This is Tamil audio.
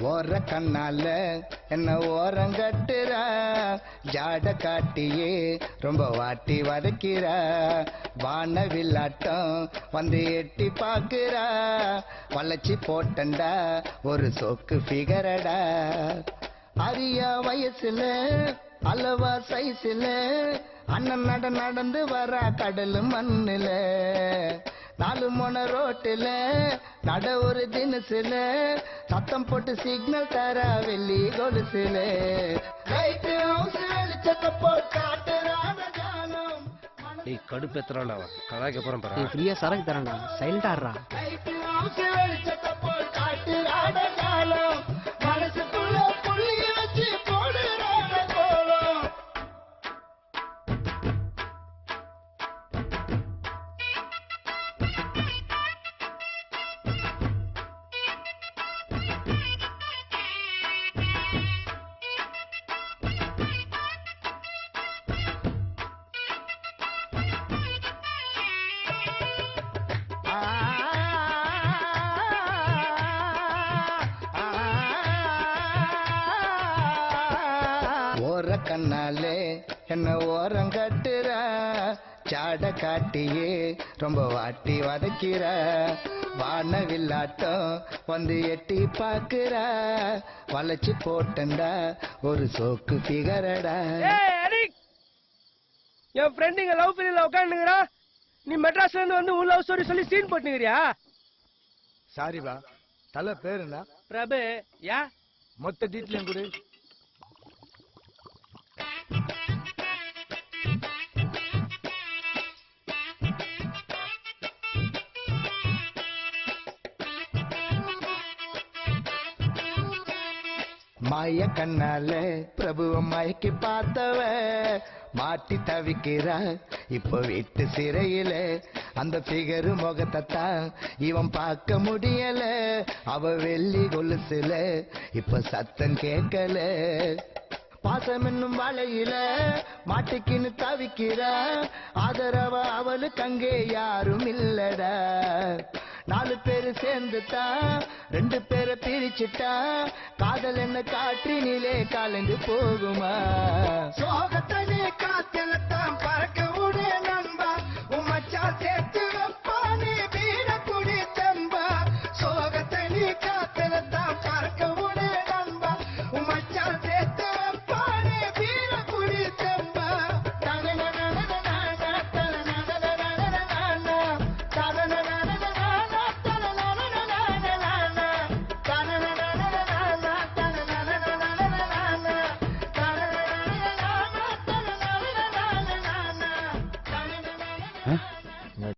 ஓர கண்ணால என்ன ஓரங்கட்டுறா, ஜாட காட்டியே ரொம்ப வாட்டி வதக்கிறா, வானவில்லாட்டம் வந்து எட்டி பாக்குறா, வளைச்சி போட்டண்டா ஒரு சொக்கு ஃபிகரடா. அரியா வயசுல அளவா சைஸ்ல அண்ணன் நடந்து வரா கடலு மண்ணுல, 4 முனை ரோட்டுல நட ஒரு தினசுல, சத்தம் போட்டு சிக்னல் தர வெள்ளி கொலுசுல, கடுப்பேத்துறான் கலாய்க்க போறேன் பாரு. ஃப்ரீயா சரக்கு தரேன்டா, சைலண்டா ஆடுறா. ஓர கண்ணாலே என்ன ஓரங்கட்டுறா, ஜாட காட்டியே ரொம்ப வாட்டி வதக்கிறா, வானவில்லாட்டம் வந்து எட்டி பாக்குறா, வளைச்சு போட்டண்டா ஒரு சோக்கு ஃபிகரடா. என் ஃப்ரெண்ட் இங்க லவ் ஃபெயிலியர்ல உட்காந்துங்கறா, நீ மெட்ராஸ்ல இருந்து வந்து உன் லவ் ஸ்டோரி சொல்லி சீன் போட்டுங்கறியா? சாரிபா, தல பேர் என்ன? பிரபு. யா மொத்த டீட்டெயிலும் கொடு. மாய கண்ணால பிரபுவ மயக்கி பார்த்தவ மாட்டி தவிக்கிறா இப்ப வீட்டு சிறையில, அந்த பிகரு முகத்தை தான் இவன் பார்க்க முடியல, அவ வெள்ளி கொலுசுல இப்ப சத்தம் கேட்கல, பாசம் என்னும் வலையில மாட்டிக்கின்னு தவிக்கிறா, ஆதரவ அவளுக்கு அங்கே யாரும் இல்லடா, 4 பேரு சேர்ந்துட்டா 2 பேரை பிரிச்சுட்டா, காதல் என்ன காற்றினிலே கலந்து போகுமா, சோகத்தனே காத்தலத்தான்